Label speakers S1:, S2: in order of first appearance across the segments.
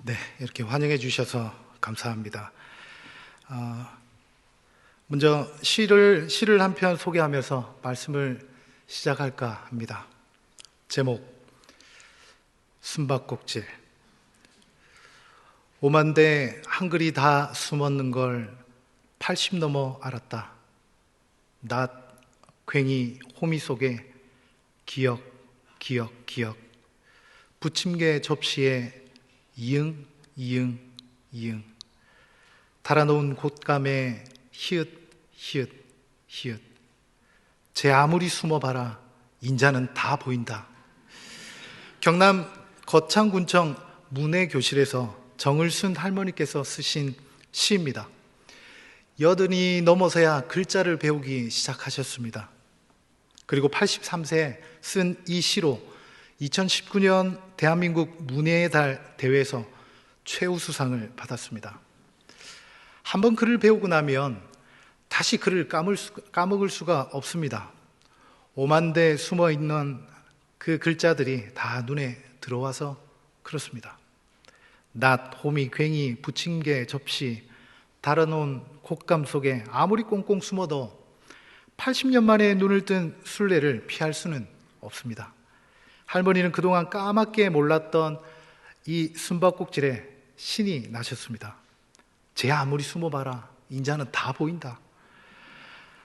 S1: 네, 이렇게 환영해 주셔서 감사합니다. 먼저 시를 한 편 소개하면서 말씀을 시작할까 합니다. 제목, 숨바꼭질. 오만대 한글이 다 숨었는 걸 80 넘어 알았다. 낫, 괭이, 호미 속에 기억, 기억, 기억. 부침개 접시에 이응, 이응, 이응. 달아놓은 곶감에 히읗, 히읗, 히읗. 제 아무리 숨어봐라 인자는 다 보인다. 경남 거창군청 문해교실에서 정을순 할머니께서 쓰신 시입니다. 80이 넘어서야 글자를 배우기 시작하셨습니다. 그리고 83세에 쓴 이 시로 2019년 대한민국 문예의 달 대회에서 최우수상을 받았습니다. 한번 글을 배우고 나면 다시 글을 까먹을 수가 없습니다. 오만대 숨어있는 그 글자들이 다 눈에 들어와서 그렇습니다. 낫, 호미, 괭이, 부침개, 접시, 달아놓은 곶감 속에 아무리 꽁꽁 숨어도 80년 만에 눈을 뜬 순례를 피할 수는 없습니다. 할머니는 그동안 까맣게 몰랐던 이 숨바꼭질에 신이 나셨습니다. 제 아무리 숨어봐라 인자는 다 보인다.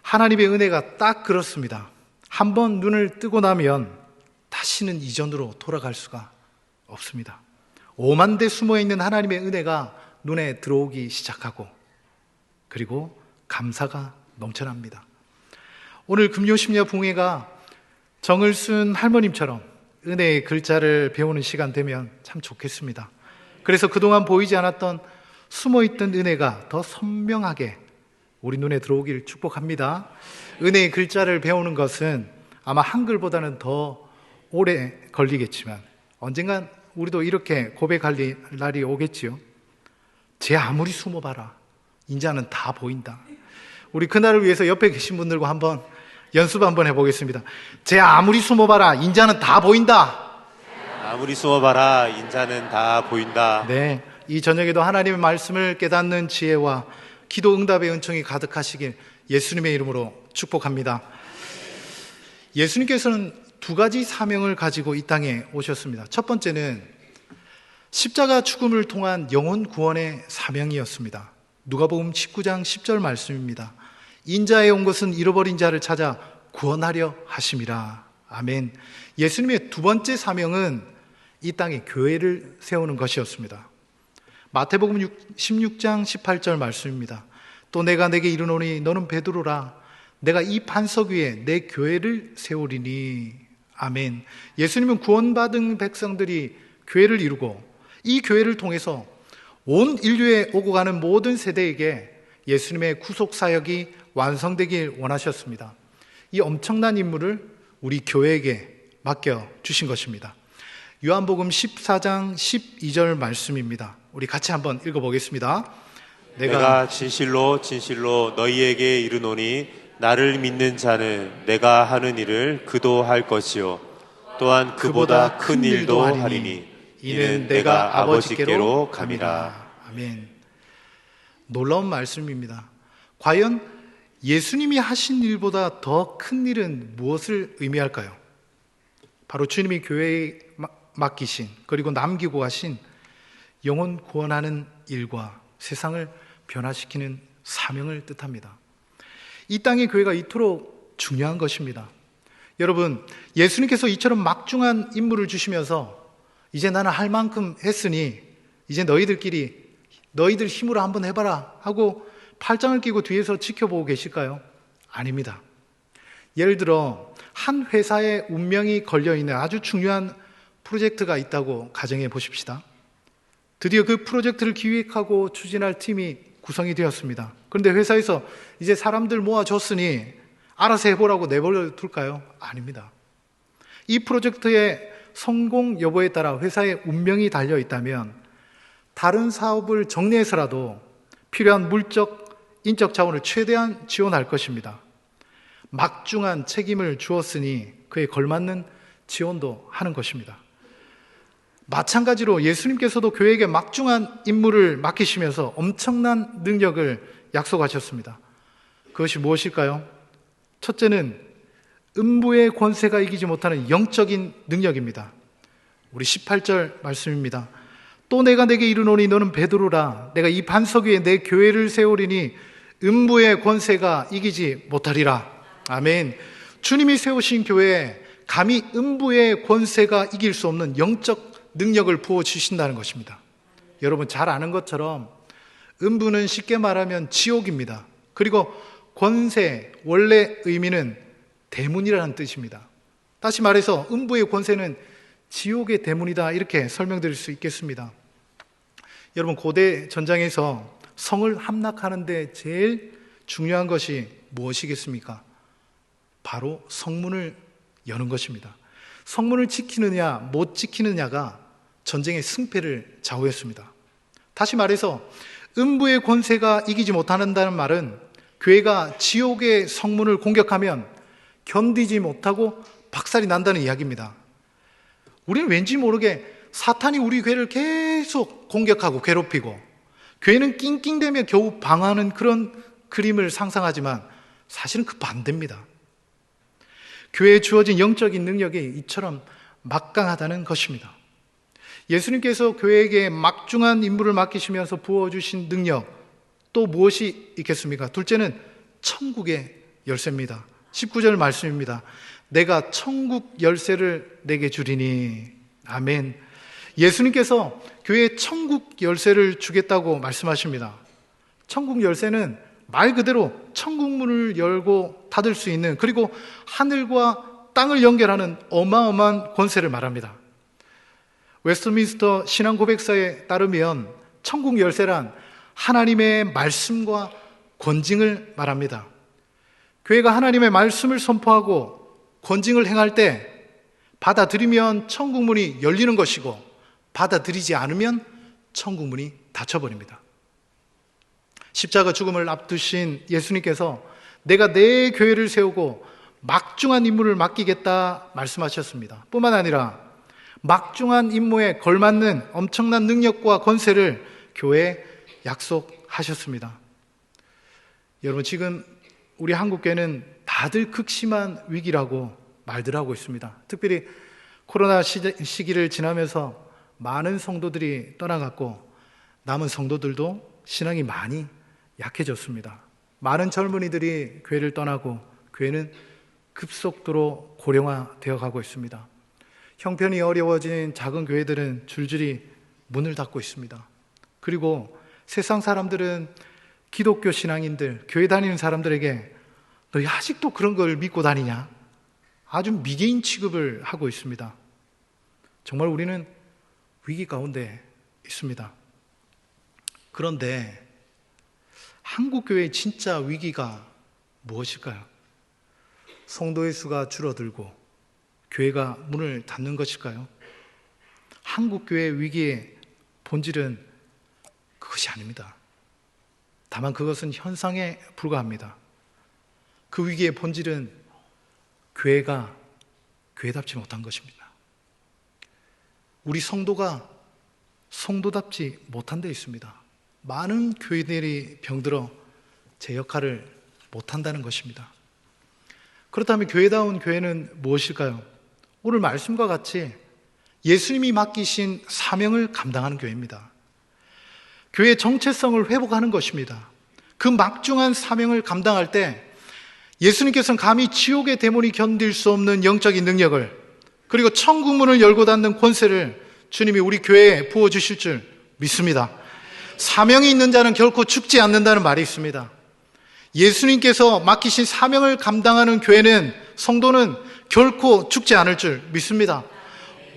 S1: 하나님의 은혜가 딱 그렇습니다. 한번 눈을 뜨고 나면 다시는 이전으로 돌아갈 수가 없습니다. 오만대 숨어있는 하나님의 은혜가 눈에 들어오기 시작하고 그리고 감사가 넘쳐납니다. 오늘 금요심야 봉회가 정을순 할머님처럼 은혜의 글자를 배우는 시간 되면 참 좋겠습니다. 그래서 그동안 보이지 않았던 숨어있던 은혜가 더 선명하게 우리 눈에 들어오기를 축복합니다. 은혜의 글자를 배우는 것은 아마 한글보다는 더 오래 걸리겠지만 언젠간 우리도 이렇게 고백할 날이 오겠지요. 제 아무리 숨어봐라 인자는 다 보인다. 우리 그날을 위해서 옆에 계신 분들과 한번 연습 한번 해보겠습니다. 제 아무리 숨어봐라 인자는 다 보인다.
S2: 아무리 숨어봐라 인자는 다 보인다.
S1: 네, 이 저녁에도 하나님의 말씀을 깨닫는 지혜와 기도 응답의 은총이 가득하시길 예수님의 이름으로 축복합니다. 예수님께서는 두 가지 사명을 가지고 이 땅에 오셨습니다. 첫 번째는 십자가 죽음을 통한 영혼 구원의 사명이었습니다. 누가복음 19장 10절 말씀입니다. 인자에 온 것은 잃어버린 자를 찾아 구원하려 하심이라. 아멘. 예수님의 두 번째 사명은 이 땅에 교회를 세우는 것이었습니다. 마태복음 16장 18절 말씀입니다. 또 내가 내게 이르노니 너는 베드로라. 내가 이 반석 위에 내 교회를 세우리니. 아멘. 예수님은 구원받은 백성들이 교회를 이루고 이 교회를 통해서 온 인류에 오고 가는 모든 세대에게 예수님의 구속 사역이 완성되길 원하셨습니다. 이 엄청난 임무를 우리 교회에게 맡겨주신 것입니다. 요한복음 14장 12절 말씀입니다. 우리 같이 한번 읽어보겠습니다.
S2: 내가 진실로 진실로 너희에게 이르노니 나를 믿는 자는 내가 하는 일을 그도 할 것이요 또한 그보다 큰 일도 하리니 이는 내가 아버지께로 감이라.
S1: 아멘. 놀라운 말씀입니다. 과연 예수님이 하신 일보다 더 큰 일은 무엇을 의미할까요? 바로 주님이 교회에 맡기신 그리고 남기고 가신 영혼 구원하는 일과 세상을 변화시키는 사명을 뜻합니다. 이 땅의 교회가 이토록 중요한 것입니다. 여러분, 예수님께서 이처럼 막중한 임무를 주시면서 이제 나는 할 만큼 했으니 이제 너희들 힘으로 한번 해봐라 하고 팔짱을 끼고 뒤에서 지켜보고 계실까요? 아닙니다. 예를 들어 한 회사의 운명이 걸려있는 아주 중요한 프로젝트가 있다고 가정해 보십시다. 드디어 그 프로젝트를 기획하고 추진할 팀이 구성이 되었습니다. 그런데 회사에서 이제 사람들 모아줬으니 알아서 해보라고 내버려 둘까요? 아닙니다. 이 프로젝트의 성공 여부에 따라 회사의 운명이 달려 있다면 다른 사업을 정리해서라도 필요한 물적, 인적 자원을 최대한 지원할 것입니다. 막중한 책임을 주었으니 그에 걸맞는 지원도 하는 것입니다. 마찬가지로 예수님께서도 교회에게 막중한 임무를 맡기시면서 엄청난 능력을 약속하셨습니다. 그것이 무엇일까요? 첫째는 음부의 권세가 이기지 못하는 영적인 능력입니다. 우리 18절 말씀입니다. 또 내가 내게 이르노니 너는 베드로라. 내가 이 반석 위에 내 교회를 세우리니 음부의 권세가 이기지 못하리라. 아멘. 주님이 세우신 교회에 감히 음부의 권세가 이길 수 없는 영적 능력을 부어주신다는 것입니다. 여러분 잘 아는 것처럼 음부는 쉽게 말하면 지옥입니다. 그리고 권세, 원래 의미는 대문이라는 뜻입니다. 다시 말해서 음부의 권세는 지옥의 대문이다, 이렇게 설명드릴 수 있겠습니다. 여러분 고대 전장에서 성을 함락하는데 제일 중요한 것이 무엇이겠습니까? 바로 성문을 여는 것입니다. 성문을 지키느냐 못 지키느냐가 전쟁의 승패를 좌우했습니다. 다시 말해서 음부의 권세가 이기지 못한다는 말은 교회가 지옥의 성문을 공격하면 견디지 못하고 박살이 난다는 이야기입니다. 우리는 왠지 모르게 사탄이 우리 교회를 계속 공격하고 괴롭히고 교회는 낑낑대며 겨우 방어하는 그런 그림을 상상하지만 사실은 그 반대입니다. 교회에 주어진 영적인 능력이 이처럼 막강하다는 것입니다. 예수님께서 교회에게 막중한 임무를 맡기시면서 부어주신 능력, 또 무엇이 있겠습니까? 둘째는 천국의 열쇠입니다. 19절 말씀입니다. 내가 천국 열쇠를 내게 주리니. 아멘. 예수님께서 교회에 천국 열쇠를 주겠다고 말씀하십니다. 천국 열쇠는 말 그대로 천국 문을 열고 닫을 수 있는, 그리고 하늘과 땅을 연결하는 어마어마한 권세를 말합니다. 웨스트민스터 신앙고백서에 따르면 천국 열쇠란 하나님의 말씀과 권징을 말합니다. 교회가 하나님의 말씀을 선포하고 권징을 행할 때 받아들이면 천국 문이 열리는 것이고, 받아들이지 않으면 천국 문이 닫혀버립니다. 십자가 죽음을 앞두신 예수님께서 내가 내 교회를 세우고 막중한 임무를 맡기겠다 말씀하셨습니다. 뿐만 아니라 막중한 임무에 걸맞는 엄청난 능력과 권세를 교회에 약속하셨습니다. 여러분 지금 우리 한국교회는 다들 극심한 위기라고 말들 하고 있습니다. 특별히 코로나 시기를 지나면서 많은 성도들이 떠나갔고 남은 성도들도 신앙이 많이 약해졌습니다. 많은 젊은이들이 교회를 떠나고 교회는 급속도로 고령화되어 가고 있습니다. 형편이 어려워진 작은 교회들은 줄줄이 문을 닫고 있습니다. 그리고 세상 사람들은 기독교 신앙인들, 교회 다니는 사람들에게 너희 아직도 그런 걸 믿고 다니냐? 아주 미개인 취급을 하고 있습니다. 정말 우리는 위기 가운데 있습니다. 그런데 한국교회의 진짜 위기가 무엇일까요? 성도의 수가 줄어들고 교회가 문을 닫는 것일까요? 한국교회의 위기의 본질은 그것이 아닙니다. 다만 그것은 현상에 불과합니다. 그 위기의 본질은 교회가 교회답지 못한 것입니다. 우리 성도가 성도답지 못한 데 있습니다. 많은 교회들이 병들어 제 역할을 못한다는 것입니다. 그렇다면 교회다운 교회는 무엇일까요? 오늘 말씀과 같이 예수님이 맡기신 사명을 감당하는 교회입니다. 교회의 정체성을 회복하는 것입니다. 그 막중한 사명을 감당할 때 예수님께서는 감히 지옥의 데몬이 견딜 수 없는 영적인 능력을, 그리고 천국문을 열고 닫는 권세를 주님이 우리 교회에 부어주실 줄 믿습니다. 사명이 있는 자는 결코 죽지 않는다는 말이 있습니다. 예수님께서 맡기신 사명을 감당하는 교회는, 성도는 결코 죽지 않을 줄 믿습니다.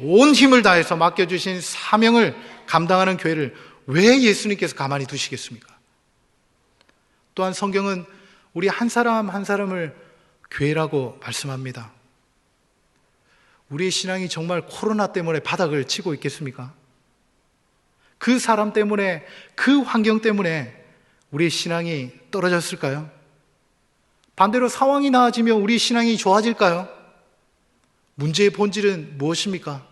S1: 온 힘을 다해서 맡겨주신 사명을 감당하는 교회를 왜 예수님께서 가만히 두시겠습니까? 또한 성경은 우리 한 사람 한 사람을 교회라고 말씀합니다. 우리의 신앙이 정말 코로나 때문에 바닥을 치고 있겠습니까? 그 사람 때문에, 그 환경 때문에 우리의 신앙이 떨어졌을까요? 반대로 상황이 나아지면 우리 신앙이 좋아질까요? 문제의 본질은 무엇입니까?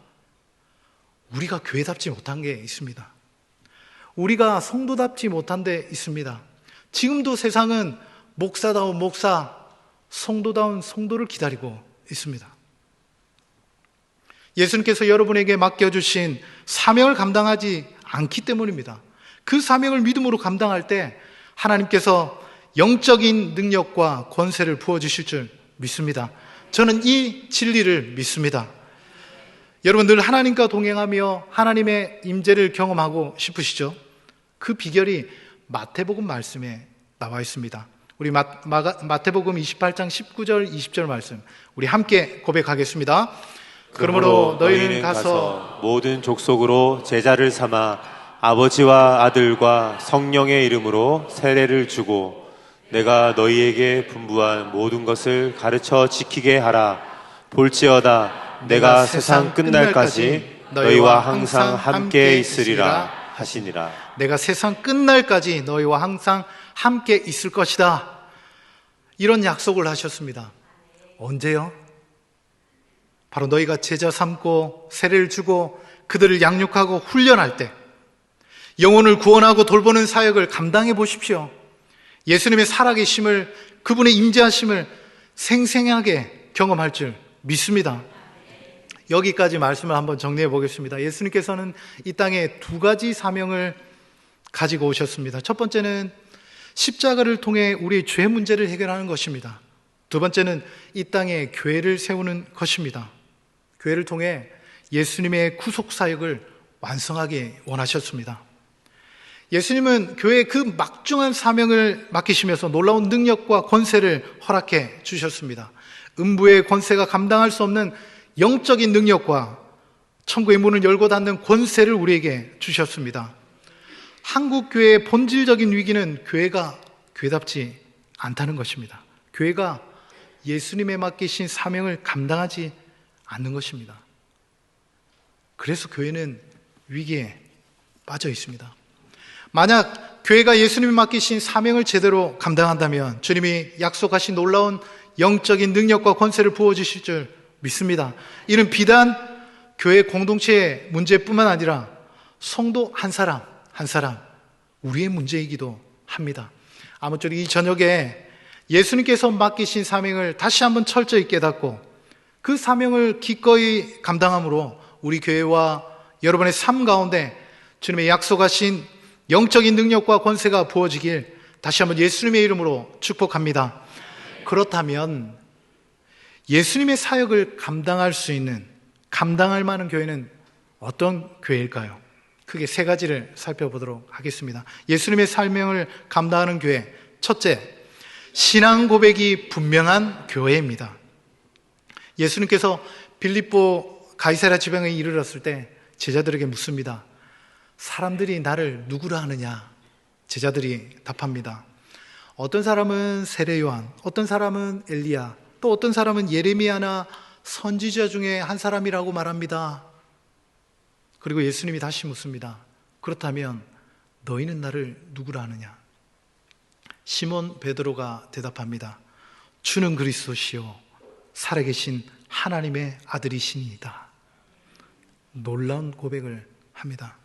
S1: 우리가 교회답지 못한 게 있습니다. 우리가 성도답지 못한 데 있습니다. 지금도 세상은 목사다운 목사, 성도다운 성도를 기다리고 있습니다. 예수님께서 여러분에게 맡겨주신 사명을 감당하지 않기 때문입니다. 그 사명을 믿음으로 감당할 때 하나님께서 영적인 능력과 권세를 부어주실 줄 믿습니다. 저는 이 진리를 믿습니다. 여러분 늘 하나님과 동행하며 하나님의 임재를 경험하고 싶으시죠? 그 비결이 마태복음 말씀에 나와 있습니다. 우리 마태복음 28장 19절 20절 말씀 우리 함께 고백하겠습니다. 그러므로 너희는 가서
S2: 모든 족속으로 제자를 삼아 아버지와 아들과 성령의 이름으로 세례를 주고 내가 너희에게 분부한 모든 것을 가르쳐 지키게 하라. 볼지어다 내가 세상 끝날까지 너희와 항상 함께 있으리라 하시니라.
S1: 내가 세상 끝날까지 너희와 항상 함께 있을 것이다. 이런 약속을 하셨습니다. 언제요? 바로 너희가 제자 삼고 세례를 주고 그들을 양육하고 훈련할 때, 영혼을 구원하고 돌보는 사역을 감당해 보십시오. 예수님의 살아계심을, 그분의 임재하심을 생생하게 경험할 줄 믿습니다. 여기까지 말씀을 한번 정리해 보겠습니다. 예수님께서는 이 땅에 두 가지 사명을 가지고 오셨습니다. 첫 번째는 십자가를 통해 우리의 죄 문제를 해결하는 것입니다. 두 번째는 이 땅에 교회를 세우는 것입니다. 교회를 통해 예수님의 구속 사역을 완성하게 원하셨습니다. 예수님은 교회에 그 막중한 사명을 맡기시면서 놀라운 능력과 권세를 허락해 주셨습니다. 음부의 권세가 감당할 수 없는 영적인 능력과 천국의 문을 열고 닫는 권세를 우리에게 주셨습니다. 한국 교회의 본질적인 위기는 교회가 교회답지 않다는 것입니다. 교회가 예수님의 맡기신 사명을 감당하지 않는 것입니다. 그래서 교회는 위기에 빠져 있습니다. 만약 교회가 예수님이 맡기신 사명을 제대로 감당한다면 주님이 약속하신 놀라운 영적인 능력과 권세를 부어주실 줄 믿습니다. 이는 비단 교회 공동체의 문제뿐만 아니라 성도 한 사람 한 사람 우리의 문제이기도 합니다. 아무쪼록 이 저녁에 예수님께서 맡기신 사명을 다시 한번 철저히 깨닫고 그 사명을 기꺼이 감당함으로 우리 교회와 여러분의 삶 가운데 주님의 약속하신 영적인 능력과 권세가 부어지길 다시 한번 예수님의 이름으로 축복합니다. 그렇다면 예수님의 사역을 감당할 수 있는, 감당할 만한 교회는 어떤 교회일까요? 크게 세 가지를 살펴보도록 하겠습니다. 예수님의 사명을 감당하는 교회. 첫째, 신앙 고백이 분명한 교회입니다. 예수님께서 빌립보 가이사랴 지방에 이르렀을 때 제자들에게 묻습니다. 사람들이 나를 누구라 하느냐? 제자들이 답합니다. 어떤 사람은 세례 요한, 어떤 사람은 엘리야, 또 어떤 사람은 예레미야나 선지자 중에 한 사람이라고 말합니다. 그리고 예수님이 다시 묻습니다. 그렇다면 너희는 나를 누구라 하느냐? 시몬 베드로가 대답합니다. 주는 그리스도시요 살아계신 하나님의 아들이시니이다. 놀라운 고백을 합니다.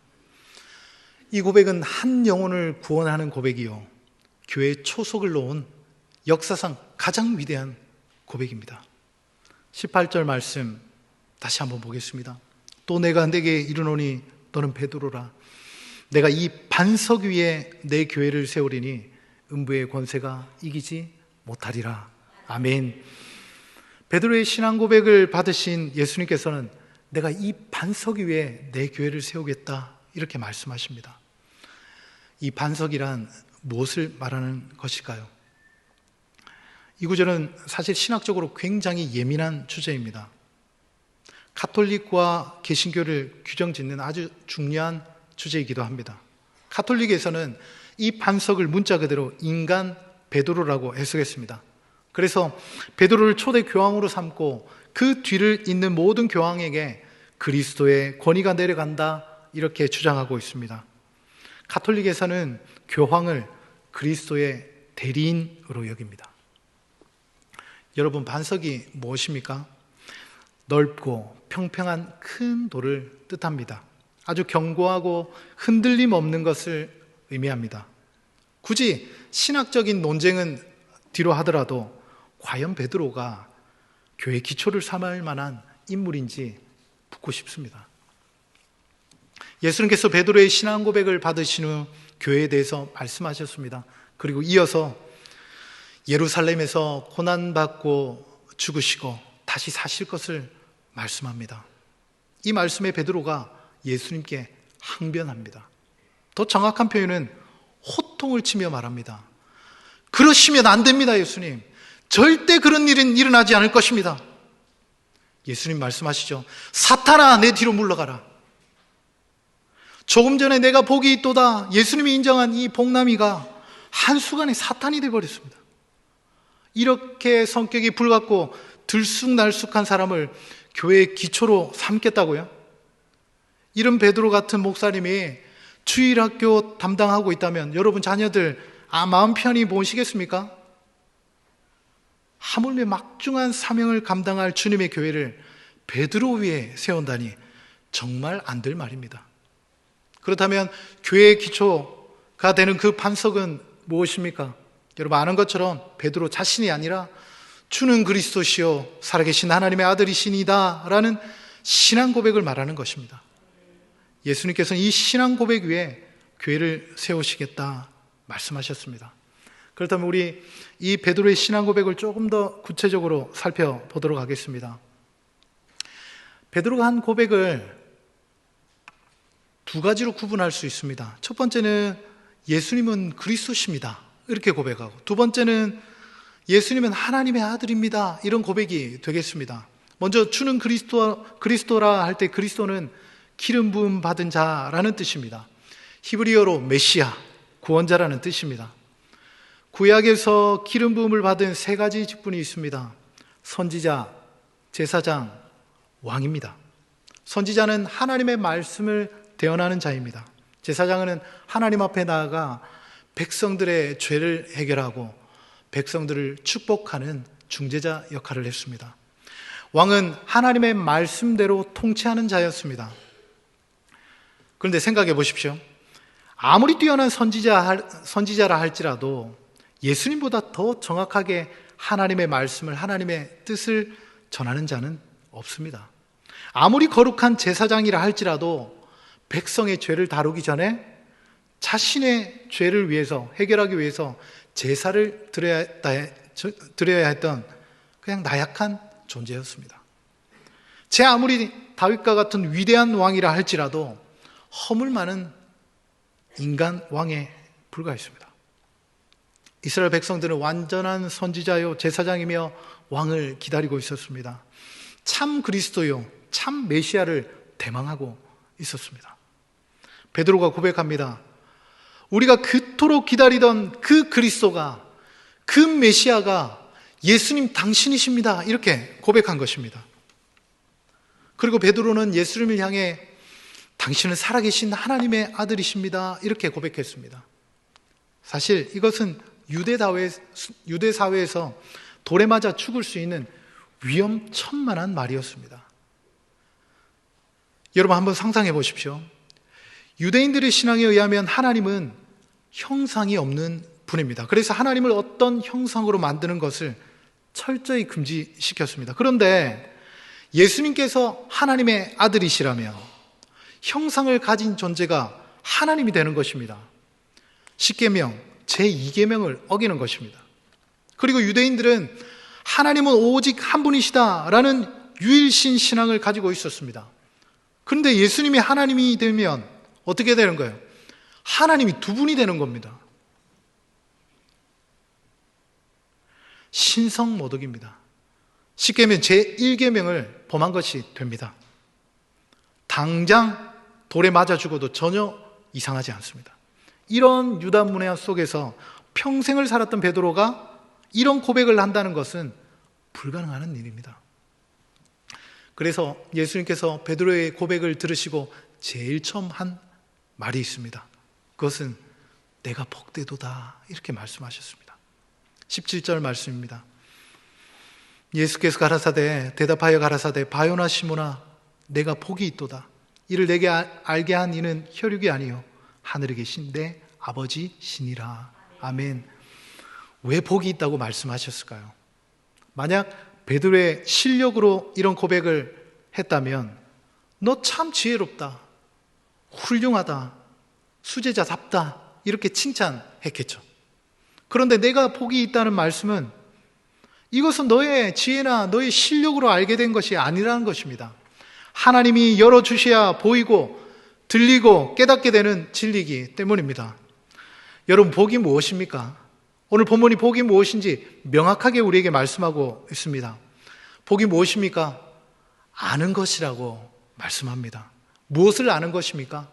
S1: 이 고백은 한 영혼을 구원하는 고백이요 교회의 초석을 놓은 역사상 가장 위대한 고백입니다. 18절 말씀 다시 한번 보겠습니다. 또 내가 내게 이르노니 너는 베드로라. 내가 이 반석 위에 내 교회를 세우리니 음부의 권세가 이기지 못하리라. 아멘. 베드로의 신앙 고백을 받으신 예수님께서는 내가 이 반석 위에 내 교회를 세우겠다 이렇게 말씀하십니다. 이 반석이란 무엇을 말하는 것일까요? 이 구절은 사실 신학적으로 굉장히 예민한 주제입니다. 가톨릭과 개신교를 규정짓는 아주 중요한 주제이기도 합니다. 가톨릭에서는 이 반석을 문자 그대로 인간 베드로라고 해석했습니다. 그래서 베드로를 초대 교황으로 삼고 그 뒤를 잇는 모든 교황에게 그리스도의 권위가 내려간다 이렇게 주장하고 있습니다. 가톨릭에서는 교황을 그리스도의 대리인으로 여깁니다. 여러분, 반석이 무엇입니까? 넓고 평평한 큰 돌을 뜻합니다. 아주 견고하고 흔들림 없는 것을 의미합니다. 굳이 신학적인 논쟁은 뒤로 하더라도 과연 베드로가 교회 기초를 삼을 만한 인물인지 묻고 싶습니다. 예수님께서 베드로의 신앙 고백을 받으신 후 교회에 대해서 말씀하셨습니다. 그리고 이어서 예루살렘에서 고난받고 죽으시고 다시 사실 것을 말씀합니다. 이 말씀에 베드로가 예수님께 항변합니다. 더 정확한 표현은 호통을 치며 말합니다. 그러시면 안 됩니다, 예수님. 절대 그런 일은 일어나지 않을 것입니다. 예수님 말씀하시죠. 사탄아, 내 뒤로 물러가라. 조금 전에 내가 복이 있도다, 예수님이 인정한 이 복남이가 한순간에 사탄이 되어버렸습니다. 이렇게 성격이 불같고 들쑥날쑥한 사람을 교회의 기초로 삼겠다고요? 이런 베드로 같은 목사님이 주일학교 담당하고 있다면 여러분 자녀들 마음 편히 모시겠습니까? 하물며 막중한 사명을 감당할 주님의 교회를 베드로 위에 세운다니 정말 안 될 말입니다. 그렇다면 교회의 기초가 되는 그 반석은 무엇입니까? 여러분 아는 것처럼 베드로 자신이 아니라 주는 그리스도시요 살아계신 하나님의 아들이시니다 라는 신앙 고백을 말하는 것입니다. 예수님께서는 이 신앙 고백 위에 교회를 세우시겠다 말씀하셨습니다. 그렇다면 우리 이 베드로의 신앙 고백을 조금 더 구체적으로 살펴보도록 하겠습니다. 베드로가 한 고백을 두 가지로 구분할 수 있습니다. 첫 번째는 예수님은 그리스도십니다, 이렇게 고백하고, 두 번째는 예수님은 하나님의 아들입니다, 이런 고백이 되겠습니다. 먼저 주는 그리스도라 할 때 그리스도는 기름 부음 받은 자라는 뜻입니다. 히브리어로 메시아, 구원자라는 뜻입니다. 구약에서 기름 부음을 받은 세 가지 직분이 있습니다. 선지자, 제사장, 왕입니다. 선지자는 하나님의 말씀을 대언하는 자입니다. 제사장은 하나님 앞에 나아가 백성들의 죄를 해결하고 백성들을 축복하는 중재자 역할을 했습니다. 왕은 하나님의 말씀대로 통치하는 자였습니다. 그런데 생각해 보십시오. 아무리 뛰어난 선지자라 할지라도 예수님보다 더 정확하게 하나님의 말씀을, 하나님의 뜻을 전하는 자는 없습니다. 아무리 거룩한 제사장이라 할지라도 백성의 죄를 다루기 전에 자신의 죄를 위해서, 해결하기 위해서 제사를 드려야 했던 그냥 나약한 존재였습니다. 제 아무리 다윗과 같은 위대한 왕이라 할지라도 허물 많은 인간 왕에 불과했습니다. 이스라엘 백성들은 완전한 선지자요 제사장이며 왕을 기다리고 있었습니다. 참 그리스도요 참 메시아를 대망하고 있었습니다. 베드로가 고백합니다. 우리가 그토록 기다리던 그 그리스도가, 그 메시아가 예수님 당신이십니다, 이렇게 고백한 것입니다. 그리고 베드로는 예수님을 향해 당신은 살아계신 하나님의 아들이십니다, 이렇게 고백했습니다. 사실 이것은 유대 사회에서 돌에 맞아 죽을 수 있는 위험천만한 말이었습니다. 여러분 한번 상상해 보십시오. 유대인들의 신앙에 의하면 하나님은 형상이 없는 분입니다. 그래서 하나님을 어떤 형상으로 만드는 것을 철저히 금지시켰습니다. 그런데 예수님께서 하나님의 아들이시라면 형상을 가진 존재가 하나님이 되는 것입니다. 십계명, 제2계명을 어기는 것입니다. 그리고 유대인들은 하나님은 오직 한 분이시다라는 유일신 신앙을 가지고 있었습니다. 그런데 예수님이 하나님이 되면 어떻게 되는 거예요? 하나님이 두 분이 되는 겁니다. 신성모독입니다. 십계명 제1계명을 범한 것이 됩니다. 당장 돌에 맞아 죽어도 전혀 이상하지 않습니다. 이런 유다 문화 속에서 평생을 살았던 베드로가 이런 고백을 한다는 것은 불가능한 일입니다. 그래서 예수님께서 베드로의 고백을 들으시고 제일 처음 한 말이 있습니다. 그것은 내가 복되도다, 이렇게 말씀하셨습니다. 17절 말씀입니다. 예수께서 대답하여 가라사대 바요나 시몬아 내가 복이 있도다. 이를 내게 알게 한 이는 혈육이 아니요 하늘에 계신 내 아버지시니라. 아멘. 왜 복이 있다고 말씀하셨을까요? 만약 베드로의 실력으로 이런 고백을 했다면 너 참 지혜롭다, 훌륭하다, 수제자답다 이렇게 칭찬했겠죠. 그런데 내가 복이 있다는 말씀은 이것은 너의 지혜나 너의 실력으로 알게 된 것이 아니라는 것입니다. 하나님이 열어주셔야 보이고 들리고 깨닫게 되는 진리이기 때문입니다. 여러분, 복이 무엇입니까? 오늘 본문이 복이 무엇인지 명확하게 우리에게 말씀하고 있습니다. 복이 무엇입니까? 아는 것이라고 말씀합니다. 무엇을 아는 것입니까?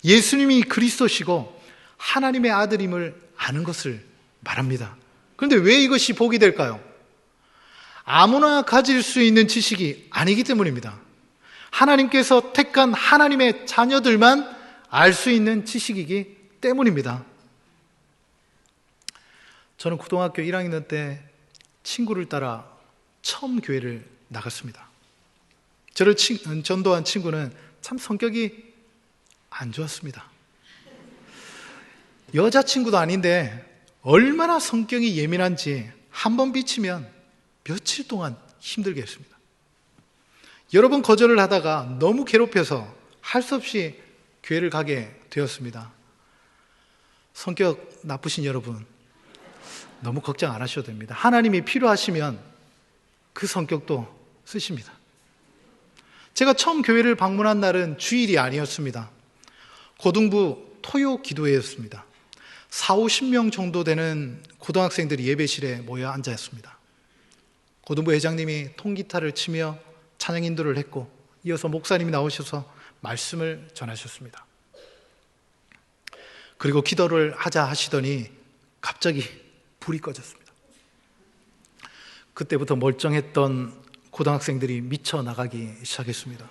S1: 예수님이 그리스도시고 하나님의 아들임을 아는 것을 말합니다. 그런데 왜 이것이 복이 될까요? 아무나 가질 수 있는 지식이 아니기 때문입니다. 하나님께서 택한 하나님의 자녀들만 알 수 있는 지식이기 때문입니다. 저는 고등학교 1학년 때 친구를 따라 처음 교회를 나갔습니다. 저를 전도한 친구는 참 성격이 안 좋았습니다. 여자친구도 아닌데 얼마나 성격이 예민한지 한 번 비치면 며칠 동안 힘들게 했습니다. 여러 번 거절을 하다가 너무 괴롭혀서 할 수 없이 교회를 가게 되었습니다. 성격 나쁘신 여러분, 너무 걱정 안 하셔도 됩니다. 하나님이 필요하시면 그 성격도 쓰십니다. 제가 처음 교회를 방문한 날은 주일이 아니었습니다. 고등부 토요 기도회였습니다. 40-50명 정도 되는 고등학생들이 예배실에 모여 앉았습니다. 고등부 회장님이 통기타를 치며 찬양 인도를 했고 이어서 목사님이 나오셔서 말씀을 전하셨습니다. 그리고 기도를 하자 하시더니 갑자기 불이 꺼졌습니다. 그때부터 멀쩡했던 고등학생들이 미쳐 나가기 시작했습니다.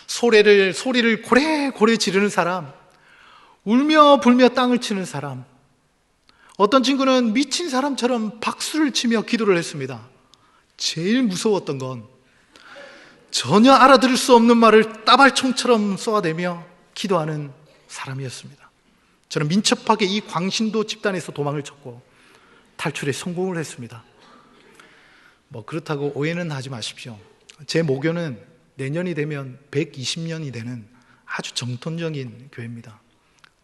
S1: 소리를 고래고래 지르는 사람, 울며 불며 땅을 치는 사람, 어떤 친구는 미친 사람처럼 박수를 치며 기도를 했습니다. 제일 무서웠던 건 전혀 알아들을 수 없는 말을 따발총처럼 쏘아대며 기도하는 사람이었습니다. 저는 민첩하게 이 광신도 집단에서 도망을 쳤고 탈출에 성공을 했습니다. 그렇다고 오해는 하지 마십시오. 제 모교는 내년이 되면 120년이 되는 아주 정통적인 교회입니다.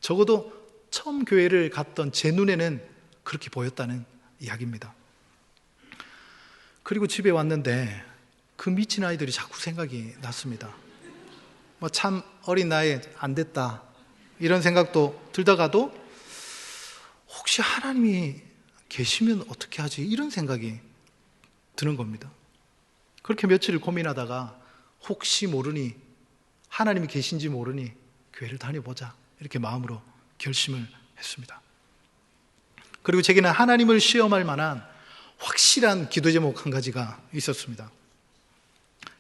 S1: 적어도 처음 교회를 갔던 제 눈에는 그렇게 보였다는 이야기입니다. 그리고 집에 왔는데 그 미친 아이들이 자꾸 생각이 났습니다. 참 어린 나이에 안 됐다 이런 생각도 들다가도 혹시 하나님이 계시면 어떻게 하지? 이런 생각이 드는 겁니다. 그렇게 며칠을 고민하다가 혹시 모르니 하나님이 계신지 모르니 교회를 다녀보자 이렇게 마음으로 결심을 했습니다. 그리고 제게는 하나님을 시험할 만한 확실한 기도 제목 한 가지가 있었습니다.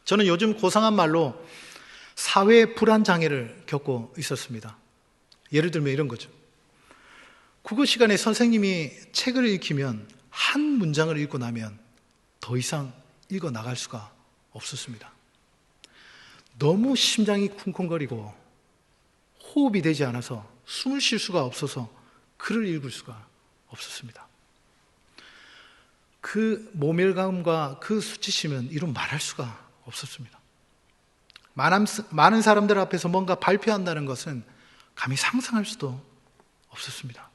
S1: 저는 요즘 고상한 말로 사회 불안 장애를 겪고 있었습니다. 예를 들면 이런 거죠. 국어 시간에 선생님이 책을 읽히면 한 문장을 읽고 나면 더 이상 읽어 나갈 수가 없었습니다. 너무 심장이 쿵쿵거리고 호흡이 되지 않아서 숨을 쉴 수가 없어서 글을 읽을 수가 없었습니다. 그 모멸감과 그 수치심은 이루 말할 수가 없었습니다. 많은 사람들 앞에서 뭔가 발표한다는 것은 감히 상상할 수도 없었습니다.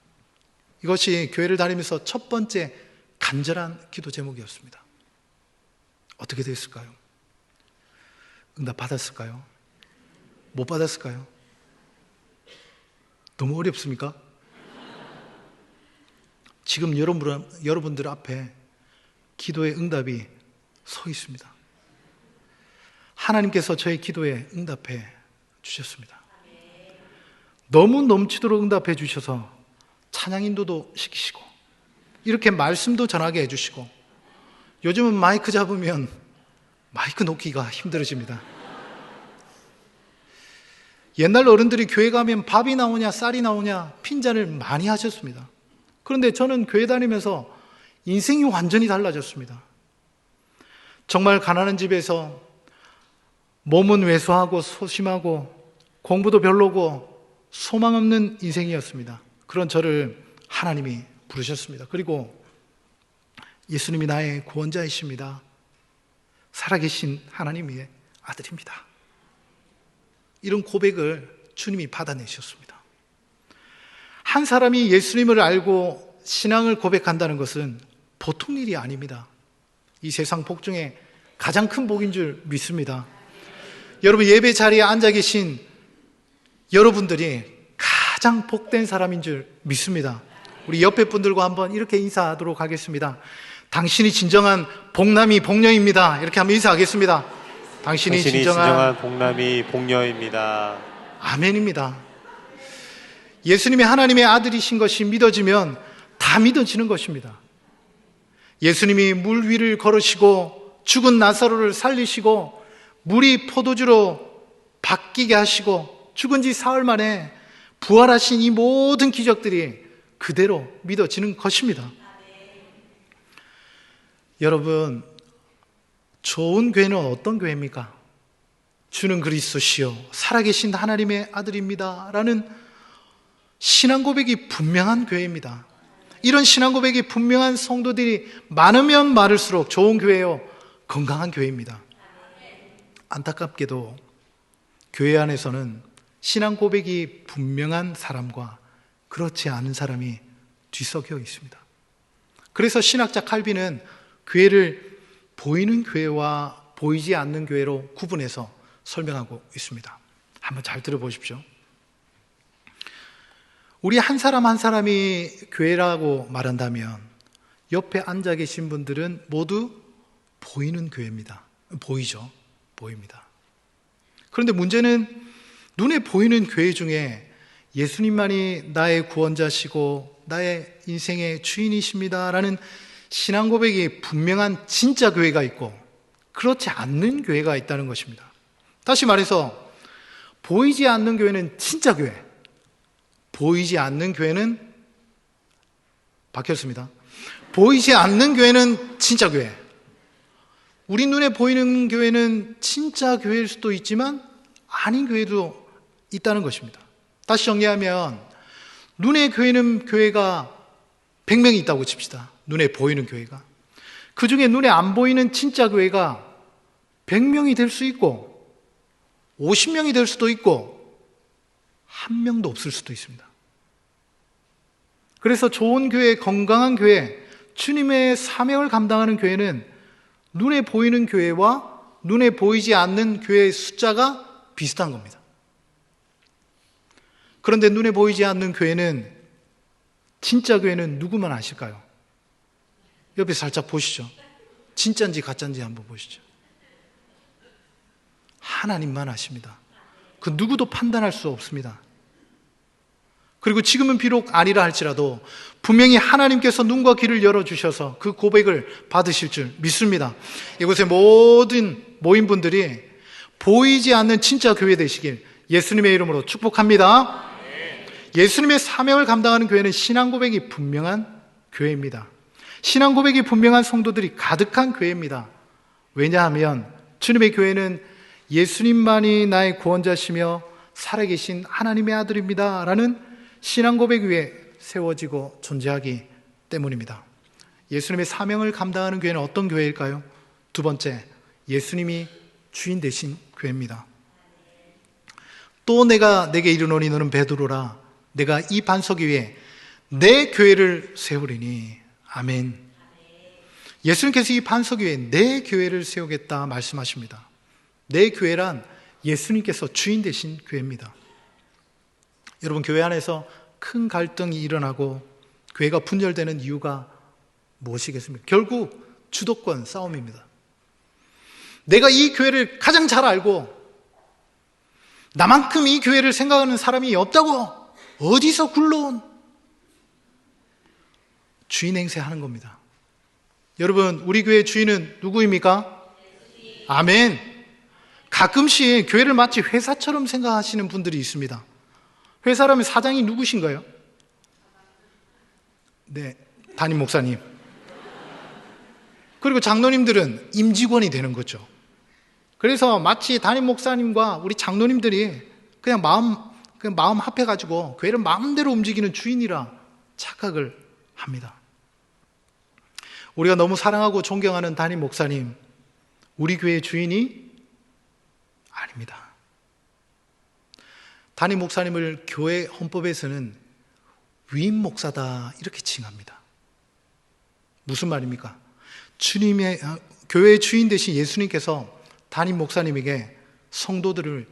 S1: 이것이 교회를 다니면서 첫 번째 간절한 기도 제목이었습니다. 어떻게 됐을까요? 응답 받았을까요? 못 받았을까요? 너무 어렵습니까? 지금 여러분들 앞에 기도의 응답이 서 있습니다. 하나님께서 저의 기도에 응답해 주셨습니다. 너무 넘치도록 응답해 주셔서 찬양 인도도 시키시고 이렇게 말씀도 전하게 해주시고 요즘은 마이크 잡으면 마이크 놓기가 힘들어집니다. 옛날 어른들이 교회 가면 밥이 나오냐 쌀이 나오냐 핀잔을 많이 하셨습니다. 그런데 저는 교회 다니면서 인생이 완전히 달라졌습니다. 정말 가난한 집에서 몸은 왜소하고 소심하고 공부도 별로고 소망 없는 인생이었습니다. 그런 저를 하나님이 부르셨습니다. 그리고 예수님이 나의 구원자이십니다. 살아계신 하나님의 아들입니다. 이런 고백을 주님이 받아내셨습니다. 한 사람이 예수님을 알고 신앙을 고백한다는 것은 보통 일이 아닙니다. 이 세상 복 중에 가장 큰 복인 줄 믿습니다. 여러분, 예배 자리에 앉아 계신 여러분들이 가장 복된 사람인 줄 믿습니다. 우리 옆에 분들과 한번 이렇게 인사하도록 하겠습니다. 당신이 진정한 복남이 복녀입니다. 이렇게 한번 인사하겠습니다. 당신이 진정한
S2: 복남이 복녀입니다.
S1: 아멘입니다. 예수님이 하나님의 아들이신 것이 믿어지면 다 믿어지는 것입니다. 예수님이 물 위를 걸으시고 죽은 나사로를 살리시고 물이 포도주로 바뀌게 하시고 죽은 지 사흘 만에 부활하신 이 모든 기적들이 그대로 믿어지는 것입니다. 여러분, 좋은 교회는 어떤 교회입니까? 주는 그리스도시요 살아계신 하나님의 아들입니다 라는 신앙 고백이 분명한 교회입니다. 이런 신앙 고백이 분명한 성도들이 많으면 많을수록 좋은 교회요, 건강한 교회입니다. 안타깝게도 교회 안에서는 신앙 고백이 분명한 사람과 그렇지 않은 사람이 뒤섞여 있습니다. 그래서 신학자 칼빈은 교회를 보이는 교회와 보이지 않는 교회로 구분해서 설명하고 있습니다. 한번 잘 들어보십시오. 우리 한 사람 한 사람이 교회라고 말한다면 옆에 앉아 계신 분들은 모두 보이는 교회입니다. 보이죠? 보입니다. 그런데 문제는 눈에 보이는 교회 중에 예수님만이 나의 구원자시고 나의 인생의 주인이십니다 라는 신앙 고백이 분명한 진짜 교회가 있고 그렇지 않는 교회가 있다는 것입니다. 다시 말해서 보이지 않는 교회는 진짜 교회, 보이지 않는 교회는 바뀌었습니다. 보이지 않는 교회는 진짜 교회. 우리 눈에 보이는 교회는 진짜 교회일 수도 있지만 아닌 교회도 있다는 것입니다. 다시 정리하면 눈에 보이는 교회가 100명이 있다고 칩시다. 눈에 보이는 교회가. 그 중에 눈에 안 보이는 진짜 교회가 100명이 될 수 있고 50명이 될 수도 있고 한 명도 없을 수도 있습니다. 그래서 좋은 교회, 건강한 교회, 주님의 사명을 감당하는 교회는 눈에 보이는 교회와 눈에 보이지 않는 교회의 숫자가 비슷한 겁니다. 그런데 눈에 보이지 않는 교회는, 진짜 교회는 누구만 아실까요? 옆에 살짝 보시죠. 진짜인지 가짜인지 한번 보시죠. 하나님만 아십니다. 그 누구도 판단할 수 없습니다. 그리고 지금은 비록 아니라 할지라도 분명히 하나님께서 눈과 귀를 열어주셔서 그 고백을 받으실 줄 믿습니다. 이곳의 모든 모임분들이 보이지 않는 진짜 교회 되시길 예수님의 이름으로 축복합니다. 예수님의 사명을 감당하는 교회는 신앙 고백이 분명한 교회입니다. 신앙 고백이 분명한 성도들이 가득한 교회입니다. 왜냐하면 주님의 교회는 예수님만이 나의 구원자시며 살아계신 하나님의 아들입니다 라는 신앙 고백 위에 세워지고 존재하기 때문입니다. 예수님의 사명을 감당하는 교회는 어떤 교회일까요? 두 번째, 예수님이 주인 되신 교회입니다. 또 내가 내게 이르노니 너는 베드로라. 내가 이 반석 위에 내 교회를 세우리니. 아멘. 예수님께서 이 반석 위에 내 교회를 세우겠다 말씀하십니다. 내 교회란 예수님께서 주인 되신 교회입니다. 여러분, 교회 안에서 큰 갈등이 일어나고 교회가 분열되는 이유가 무엇이겠습니까? 결국 주도권 싸움입니다. 내가 이 교회를 가장 잘 알고 나만큼 이 교회를 생각하는 사람이 없다고 어디서 굴러온 주인 행세하는 겁니다. 여러분, 우리 교회의 주인은 누구입니까? 아멘. 가끔씩 교회를 마치 회사처럼 생각하시는 분들이 있습니다. 회사라면 사장이 누구신가요? 네, 담임 목사님. 그리고 장로님들은 임직원이 되는 거죠. 그래서 마치 담임 목사님과 우리 장로님들이 그냥 마음 합해가지고 교회를 마음대로 움직이는 주인이라 착각을 합니다. 우리가 너무 사랑하고 존경하는 담임 목사님, 우리 교회의 주인이 아닙니다. 담임 목사님을 교회 헌법에서는 위임 목사다 이렇게 칭합니다. 무슨 말입니까? 교회의 주인 되신 예수님께서 담임 목사님에게 성도들을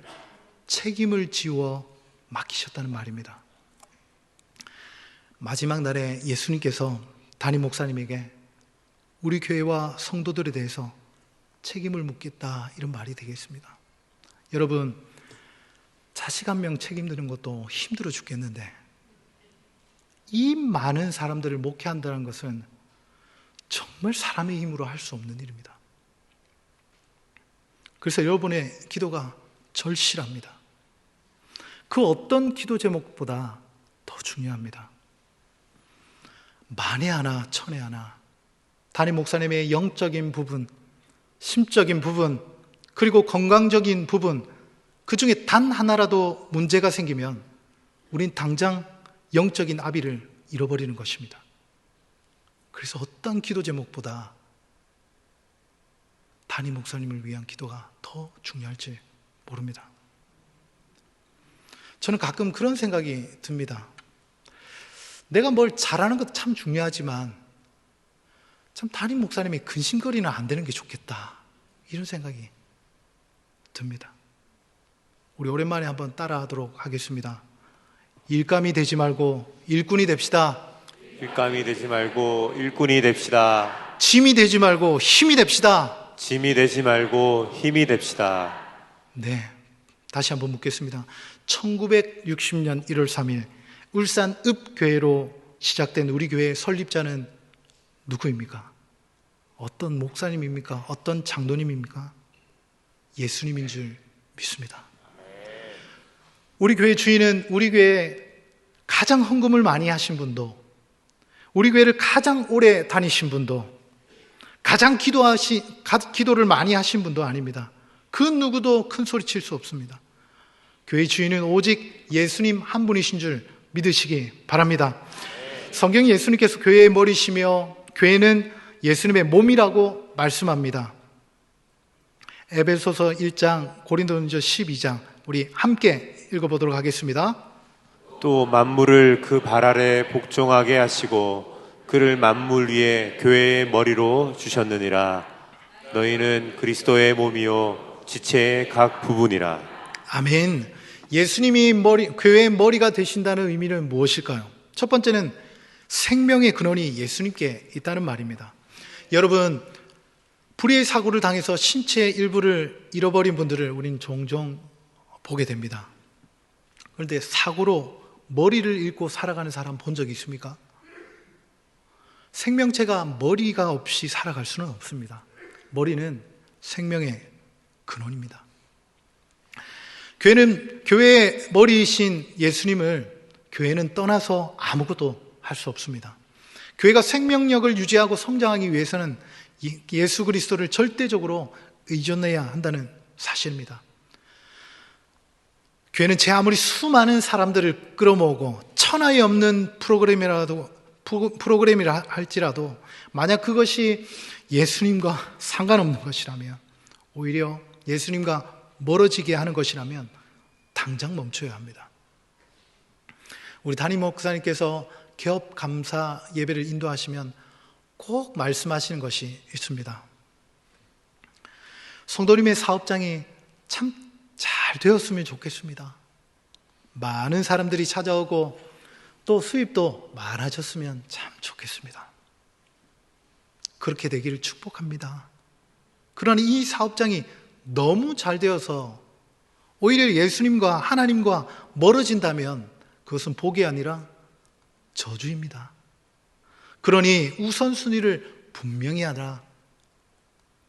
S1: 책임을 지워 맡기셨다는 말입니다. 마지막 날에 예수님께서 담임 목사님에게 우리 교회와 성도들에 대해서 책임을 묻겠다 이런 말이 되겠습니다. 여러분, 자식 한 명 책임지는 것도 힘들어 죽겠는데 이 많은 사람들을 목회한다는 것은 정말 사람의 힘으로 할 수 없는 일입니다. 그래서 여러분의 기도가 절실합니다. 그 어떤 기도 제목보다 더 중요합니다. 만에 하나 천에 하나 담임 목사님의 영적인 부분, 심적인 부분, 그리고 건강적인 부분, 그 중에 단 하나라도 문제가 생기면 우린 당장 영적인 아비를 잃어버리는 것입니다. 그래서 어떤 기도 제목보다 담임 목사님을 위한 기도가 더 중요할지 모릅니다. 저는 가끔 그런 생각이 듭니다. 내가 뭘 잘하는 것도 참 중요하지만 참 담임 목사님이 근심거리는 안 되는 게 좋겠다 이런 생각이 듭니다. 우리 오랜만에 한번 따라하도록 하겠습니다. 일감이 되지 말고 일꾼이 됩시다.
S2: 일감이 되지 말고 일꾼이 됩시다.
S1: 짐이 되지 말고 힘이 됩시다.
S2: 짐이 되지 말고 힘이 됩시다.
S1: 네, 다시 한번 묻겠습니다. 1960년 1월 3일 울산 읍교회로 시작된 우리 교회의 설립자는 누구입니까? 어떤 목사님입니까? 어떤 장로님입니까? 예수님인 줄 믿습니다. 우리 교회 주인은 우리 교회에 가장 헌금을 많이 하신 분도, 우리 교회를 가장 오래 다니신 분도, 가장 기도를 많이 하신 분도 아닙니다. 그 누구도 큰 소리 칠 수 없습니다. 교회 주인은 오직 예수님 한 분이신 줄 믿으시기 바랍니다. 성경이 예수님께서 교회의 머리시며 교회는 예수님의 몸이라고 말씀합니다. 에베소서 1장, 고린도전서 12장 우리 함께 읽어보도록 하겠습니다.
S2: 또 만물을 그 발 아래 복종하게 하시고 그를 만물 위에 교회의 머리로 주셨느니라. 너희는 그리스도의 몸이요 지체의 각 부분이라.
S1: 아멘. 예수님이 교회의 머리가 되신다는 의미는 무엇일까요? 첫 번째는 생명의 근원이 예수님께 있다는 말입니다. 여러분, 불의의 사고를 당해서 신체의 일부를 잃어버린 분들을 우린 종종 보게 됩니다. 그런데 사고로 머리를 잃고 살아가는 사람 본 적 있습니까? 생명체가 머리가 없이 살아갈 수는 없습니다. 머리는 생명의 근원입니다. 교회의 머리이신 예수님을 교회는 떠나서 아무것도 할 수 없습니다. 교회가 생명력을 유지하고 성장하기 위해서는 예수 그리스도를 절대적으로 의존해야 한다는 사실입니다. 교회는 제 아무리 수많은 사람들을 끌어모으고 천하에 없는 프로그램이라 할지라도 만약 그것이 예수님과 상관없는 것이라면, 오히려 예수님과 멀어지게 하는 것이라면 당장 멈춰야 합니다. 우리 담임 목사님께서 개업 감사 예배를 인도하시면 꼭 말씀하시는 것이 있습니다. 성도님의 사업장이 참 잘 되었으면 좋겠습니다. 많은 사람들이 찾아오고 또 수입도 많아졌으면 참 좋겠습니다. 그렇게 되기를 축복합니다. 그러나 이 사업장이 너무 잘 되어서 오히려 예수님과 하나님과 멀어진다면 그것은 복이 아니라 저주입니다. 그러니 우선순위를 분명히 하라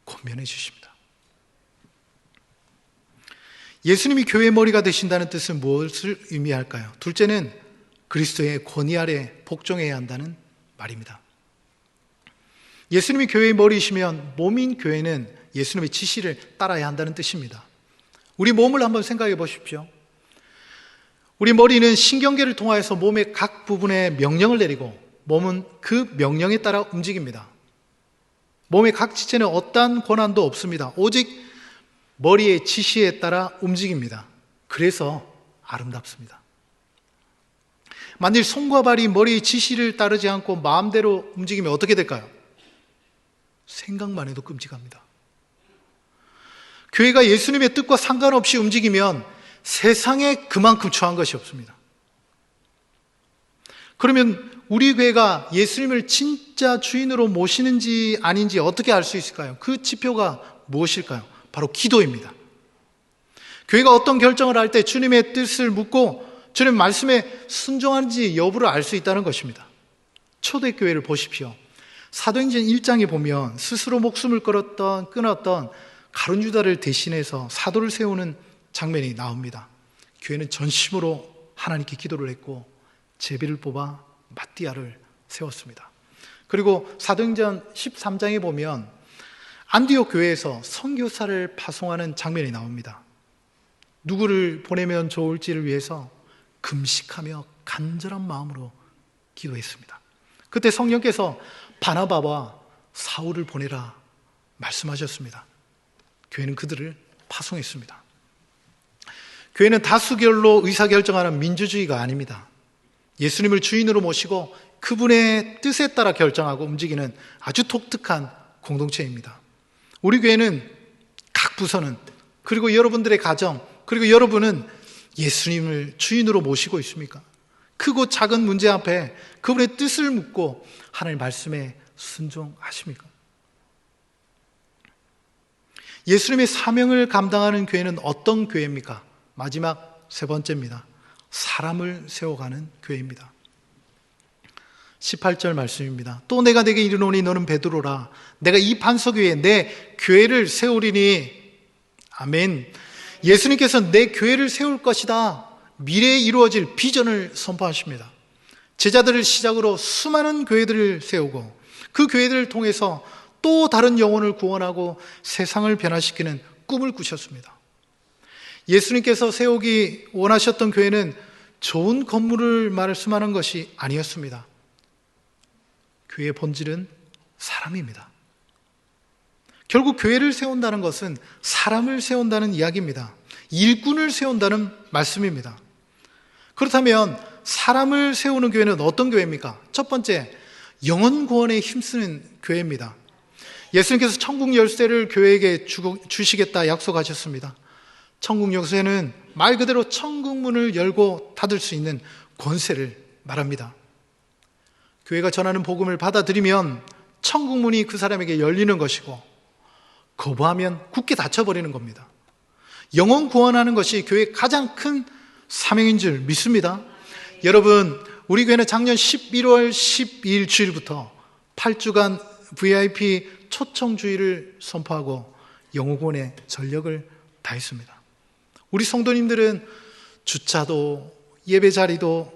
S1: 권면해 주십니다. 예수님이 교회의 머리가 되신다는 뜻은 무엇을 의미할까요? 둘째는 그리스도의 권위 아래 복종해야 한다는 말입니다. 예수님이 교회의 머리이시면 몸인 교회는 예수님의 지시를 따라야 한다는 뜻입니다. 우리 몸을 한번 생각해 보십시오. 우리 머리는 신경계를 통하여서 몸의 각 부분에 명령을 내리고 몸은 그 명령에 따라 움직입니다. 몸의 각 지체는 어떠한 권한도 없습니다. 오직 머리의 지시에 따라 움직입니다. 그래서 아름답습니다. 만일 손과 발이 머리의 지시를 따르지 않고 마음대로 움직이면 어떻게 될까요? 생각만 해도 끔찍합니다. 교회가 예수님의 뜻과 상관없이 움직이면 세상에 그만큼 처한 것이 없습니다. 그러면 우리 교회가 예수님을 진짜 주인으로 모시는지 아닌지 어떻게 알 수 있을까요? 그 지표가 무엇일까요? 바로 기도입니다. 교회가 어떤 결정을 할 때 주님의 뜻을 묻고 주님 말씀에 순종하는지 여부를 알 수 있다는 것입니다. 초대교회를 보십시오. 사도행전 1장에 보면 스스로 목숨을 끊었던 가룟 유다를 대신해서 사도를 세우는 장면이 나옵니다. 교회는 전심으로 하나님께 기도를 했고 제비를 뽑아 마띠아를 세웠습니다. 그리고 사도행전 13장에 보면 안디옥 교회에서 선교사를 파송하는 장면이 나옵니다. 누구를 보내면 좋을지를 위해서 금식하며 간절한 마음으로 기도했습니다. 그때 성령께서 바나바와 사울을 보내라 말씀하셨습니다. 교회는 그들을 파송했습니다. 교회는 다수결로 의사결정하는 민주주의가 아닙니다. 예수님을 주인으로 모시고 그분의 뜻에 따라 결정하고 움직이는 아주 독특한 공동체입니다. 우리 교회는 각 부서는, 그리고 여러분들의 가정, 그리고 여러분은 예수님을 주인으로 모시고 있습니까? 크고 작은 문제 앞에 그분의 뜻을 묻고 하나님의 말씀에 순종하십니까? 예수님의 사명을 감당하는 교회는 어떤 교회입니까? 마지막 세 번째입니다. 사람을 세워가는 교회입니다. 18절 말씀입니다. 또 내가 네게 이르노니 너는 베드로라. 내가 이 반석 위에 내 교회를 세우리니. 아멘. 예수님께서 내 교회를 세울 것이다. 미래에 이루어질 비전을 선포하십니다. 제자들을 시작으로 수많은 교회들을 세우고 그 교회들을 통해서 또 다른 영혼을 구원하고 세상을 변화시키는 꿈을 꾸셨습니다. 예수님께서 세우기 원하셨던 교회는 좋은 건물을 말씀하는 것이 아니었습니다. 교회의 본질은 사람입니다. 결국 교회를 세운다는 것은 사람을 세운다는 이야기입니다. 일꾼을 세운다는 말씀입니다. 그렇다면 사람을 세우는 교회는 어떤 교회입니까? 첫 번째, 영혼 구원에 힘쓰는 교회입니다. 예수님께서 천국 열쇠를 교회에게 주시겠다 약속하셨습니다. 천국 열쇠는 말 그대로 천국 문을 열고 닫을 수 있는 권세를 말합니다. 교회가 전하는 복음을 받아들이면 천국 문이 그 사람에게 열리는 것이고 거부하면 굳게 닫혀버리는 겁니다. 영혼 구원하는 것이 교회의 가장 큰 사명인 줄 믿습니다. 여러분, 우리 교회는 작년 11월 12일 주일부터 8주간 VIP 초청주의를 선포하고 영혼 구원에 전력을 다했습니다. 우리 성도님들은 주차도, 예배 자리도,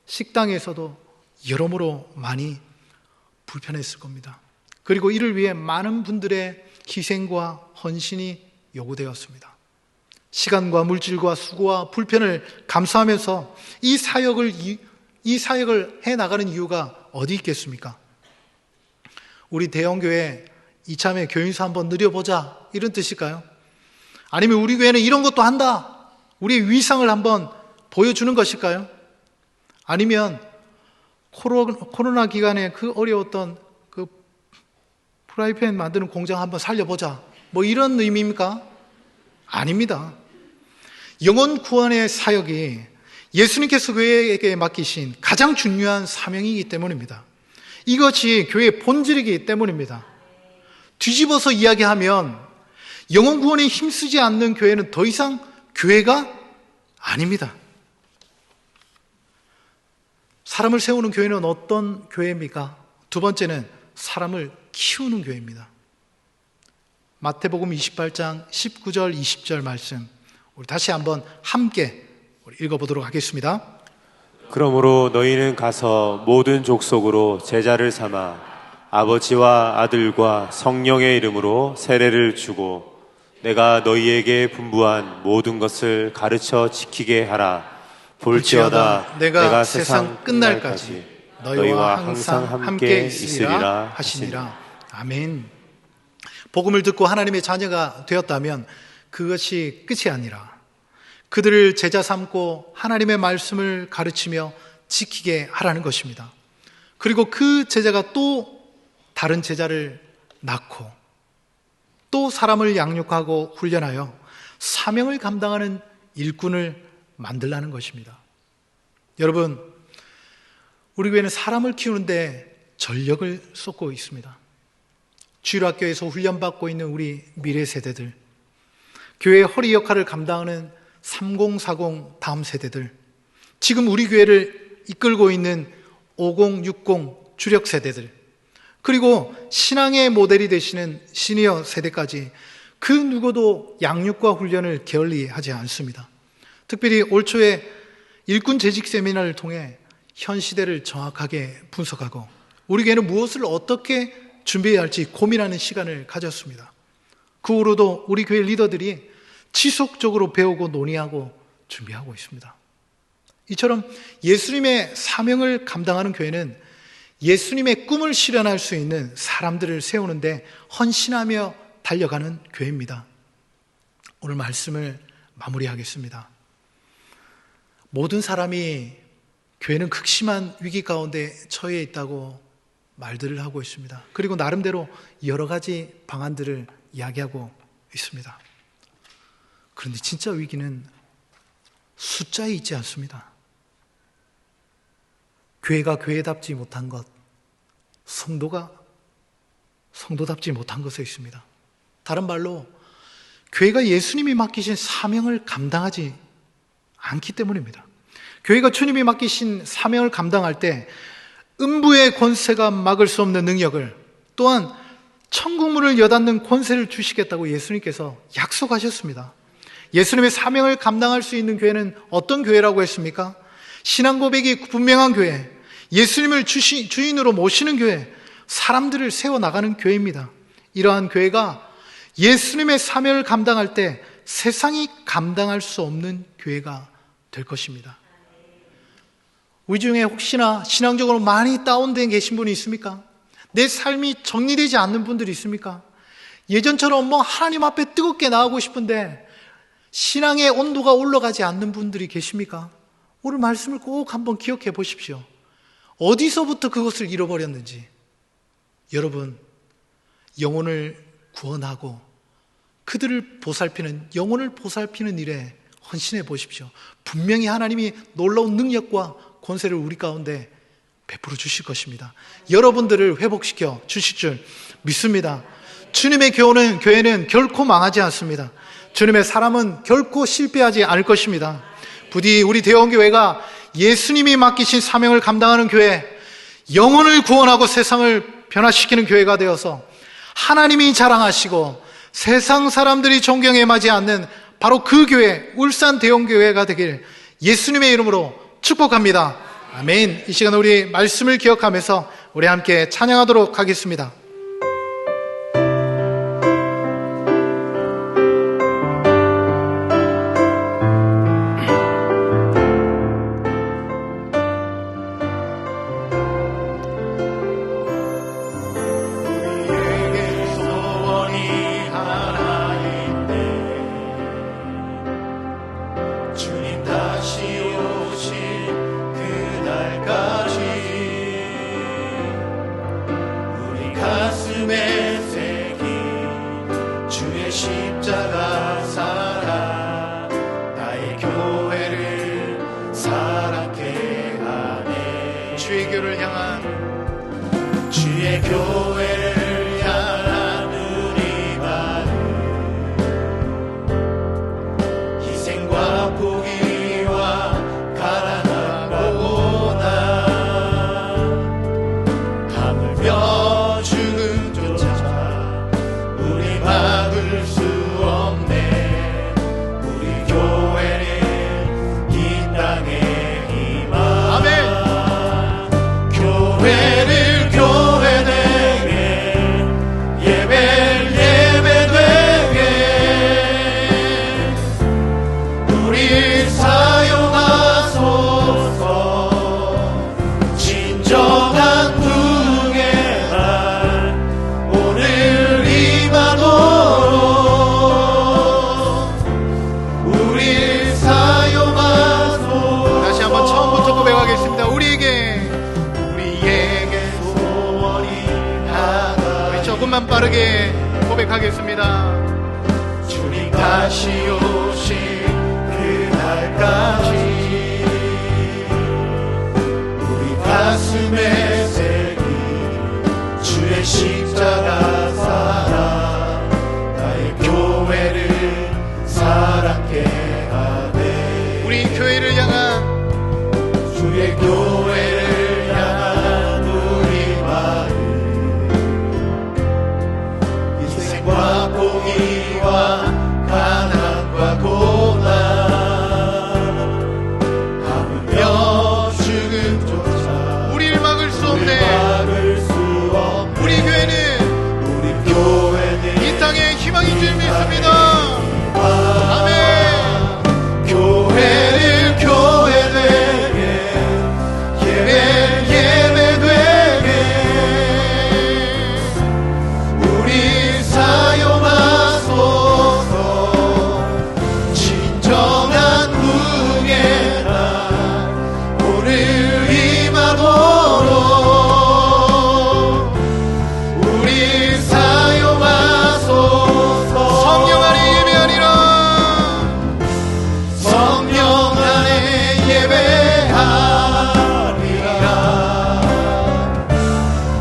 S1: 식당에서도 여러모로 많이 불편했을 겁니다. 그리고 이를 위해 많은 분들의 희생과 헌신이 요구되었습니다. 시간과 물질과 수고와 불편을 감수하면서 이 사역을 해나가는 이유가 어디 있겠습니까? 우리 대형교회 이참에 교인수 한번 누려보자, 이런 뜻일까요? 아니면 우리 교회는 이런 것도 한다, 우리의 위상을 한번 보여주는 것일까요? 아니면 코로나 기간에 그 어려웠던 그 프라이팬 만드는 공장 한번 살려보자, 뭐 이런 의미입니까? 아닙니다. 영혼 구원의 사역이 예수님께서 교회에게 맡기신 가장 중요한 사명이기 때문입니다. 이것이 교회의 본질이기 때문입니다. 뒤집어서 이야기하면 영혼 구원에 힘쓰지 않는 교회는 더 이상 교회가 아닙니다. 사람을 세우는 교회는 어떤 교회입니까? 두 번째는 사람을 키우는 교회입니다. 마태복음 28장 19절 20절 말씀, 우리 다시 한번 함께 읽어보도록 하겠습니다.
S2: 그러므로 너희는 가서 모든 족속으로 제자를 삼아 아버지와 아들과 성령의 이름으로 세례를 주고 내가 너희에게 분부한 모든 것을 가르쳐 지키게 하라. 볼지어다 내가 세상 끝날까지 너희와 항상 함께 있으리라
S1: 하시니라. 아멘. 복음을 듣고 하나님의 자녀가 되었다면 그것이 끝이 아니라 그들을 제자 삼고 하나님의 말씀을 가르치며 지키게 하라는 것입니다. 그리고 그 제자가 또 다른 제자를 낳고 또 사람을 양육하고 훈련하여 사명을 감당하는 일꾼을 만들라는 것입니다. 여러분, 우리 교회는 사람을 키우는데 전력을 쏟고 있습니다. 주일학교에서 훈련받고 있는 우리 미래 세대들, 교회의 허리 역할을 감당하는 3040 다음 세대들, 지금 우리 교회를 이끌고 있는 50, 60 주력 세대들, 그리고 신앙의 모델이 되시는 시니어 세대까지 그 누구도 양육과 훈련을 게을리하지 않습니다. 특별히 올 초에 일꾼 재직 세미나를 통해 현 시대를 정확하게 분석하고 우리 교회는 무엇을 어떻게 준비해야 할지 고민하는 시간을 가졌습니다. 그 후로도 우리 교회 리더들이 지속적으로 배우고 논의하고 준비하고 있습니다. 이처럼 예수님의 사명을 감당하는 교회는 예수님의 꿈을 실현할 수 있는 사람들을 세우는데 헌신하며 달려가는 교회입니다. 오늘 말씀을 마무리하겠습니다. 모든 사람이 교회는 극심한 위기 가운데 처해 있다고 말들을 하고 있습니다. 그리고 나름대로 여러 가지 방안들을 이야기하고 있습니다. 그런데 진짜 위기는 숫자에 있지 않습니다. 교회가 교회답지 못한 것, 성도가 성도답지 못한 것에 있습니다. 다른 말로 교회가 예수님이 맡기신 사명을 감당하지 않기 때문입니다. 교회가 주님이 맡기신 사명을 감당할 때 음부의 권세가 막을 수 없는 능력을, 또한 천국문을 여닫는 권세를 주시겠다고 예수님께서 약속하셨습니다. 예수님의 사명을 감당할 수 있는 교회는 어떤 교회라고 했습니까? 신앙 고백이 분명한 교회, 예수님을 주인으로 모시는 교회, 사람들을 세워나가는 교회입니다. 이러한 교회가 예수님의 사명을 감당할 때 세상이 감당할 수 없는 교회가 될 것입니다. 우리 중에 혹시나 신앙적으로 많이 다운된 계신 분이 있습니까? 내 삶이 정리되지 않는 분들이 있습니까? 예전처럼 하나님 앞에 뜨겁게 나가고 싶은데 신앙의 온도가 올라가지 않는 분들이 계십니까? 오늘 말씀을 꼭 한번 기억해 보십시오. 어디서부터 그것을 잃어버렸는지. 여러분, 영혼을 구원하고 그들을 보살피는, 영혼을 보살피는 일에 헌신해 보십시오. 분명히 하나님이 놀라운 능력과 권세를 우리 가운데 베풀어 주실 것입니다. 여러분들을 회복시켜 주실 줄 믿습니다. 주님의 교회는 결코 망하지 않습니다. 주님의 사람은 결코 실패하지 않을 것입니다. 부디 우리 대원교회가 예수님이 맡기신 사명을 감당하는 교회, 영혼을 구원하고 세상을 변화시키는 교회가 되어서 하나님이 자랑하시고 세상 사람들이 존경에 맞지 않는 바로 그 교회, 울산 대원교회가 되길 예수님의 이름으로 축복합니다. 아멘. 이 시간 우리 말씀을 기억하면서 우리 함께 찬양하도록 하겠습니다.
S3: 교회를 교회 되게
S1: 고백하겠습니다.
S3: 주님 다시 오신 그날까지 우리 가슴에 새긴 주의 십자가 사랑, 나의 교회를 사랑케 하네.
S1: 우리 교회를 향한
S3: 주의 교회를 향한 우리 마음, 인생과 공의와 가난과 고난, 하물며 죽음조차
S1: 우리를 막을 수 없네.
S3: 우리 교회는
S1: 이 땅에 희망인 줄 믿습니다. 아멘.
S3: 교회를 교회되게, 예배를 예배되게 우리 사용하소서. 진정한 부흥의 날 오늘 임하도록 우리 사용하소서.
S1: 성령 안에 예배하리라.
S3: 성령 안에 예배하리라.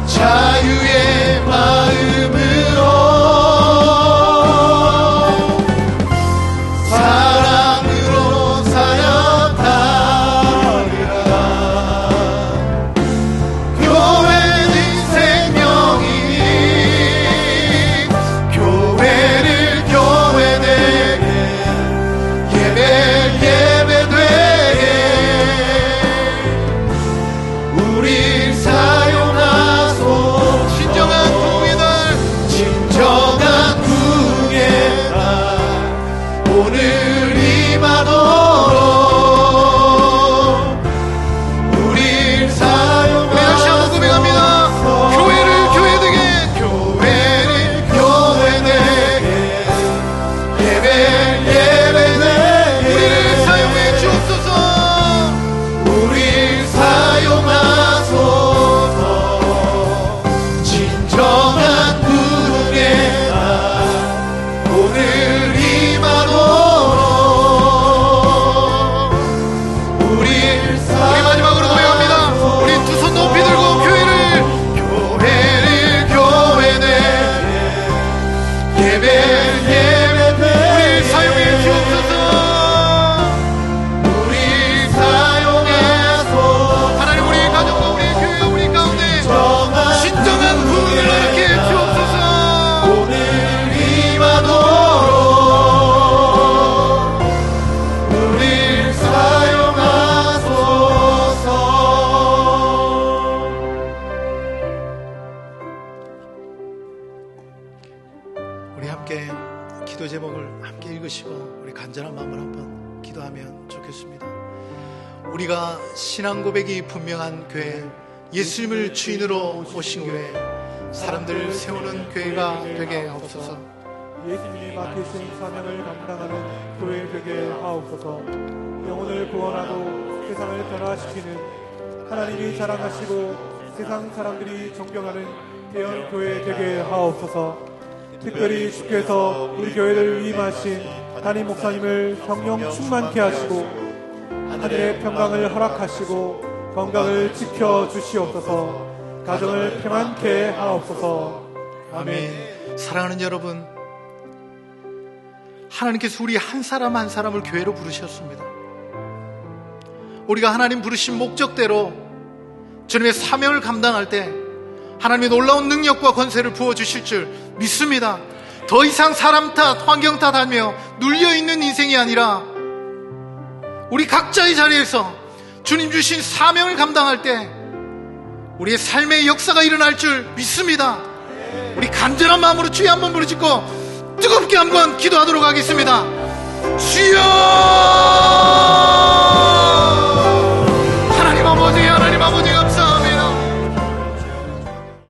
S3: 자유의 마음으로 사랑으로 사역하리라. 교회는 생명이니 교회를 교회되게, 예배를 예배되게 우리 사용하소서.
S1: 진정한 부흥의 날
S3: 진정한 부흥의 날 오늘 임하도록 우리 사용하소서.
S1: 우리 다시 한번 고백합니다. 교회를 교회되게,
S3: 교회를 교회되게, 예배를 예배되게
S1: 우리를 사용해 주옵소서.
S3: 우리 사용하소서. 진정한 부흥의 날 오늘 임하도록 우리
S1: 마지막으로 고백합니다. 우리 두 손 높이 들고 교회를
S3: 교회되게, 예배를 예배되게
S1: 우리 사용해 주옵소서.
S3: 우리 사용해서
S1: 하나님, 우리 가정과 우리 교회와 우리 가운데 진정한 부흥을 일으켜 주옵소서.
S3: 오늘 임하도록 우리 사용하소서.
S1: 우리 함께 기도 제목을 함께 읽으시고 우리 간절한 마음을 한번 기도하면 좋겠습니다. 우리가 신앙 고백이 분명한 교회, 예수님을 주인으로 오신 교회, 사람들을 세우는 교회가 되게 하옵소서.
S4: 예수님이 맡기신 사명을 감당하는 교회 되게 하옵소서. 영혼을 구원하고 세상을 변화시키는 하나님이 자랑하시고 세상 사람들이 존경하는 대형 교회 되게 하옵소서. 특별히 주께서 우리 교회를 위임하신 담임 목사님을 성령 충만케 하시고 하늘의 평강을 허락하시고 건강을 지켜주시옵소서. 가정을 평안케 하옵소서.
S1: 아멘. 사랑하는 여러분, 하나님께서 우리 한 사람 한 사람을 교회로 부르셨습니다. 우리가 하나님 부르신 목적대로 주님의 사명을 감당할 때 하나님의 놀라운 능력과 권세를 부어주실 줄 믿습니다. 더 이상 사람 탓, 환경 탓하며 눌려있는 인생이 아니라 우리 각자의 자리에서 주님 주신 사명을 감당할 때 우리의 삶의 역사가 일어날 줄 믿습니다. 우리 간절한 마음으로 주여 한번 부르짖고 뜨겁게 한번 기도하도록 하겠습니다. 주여!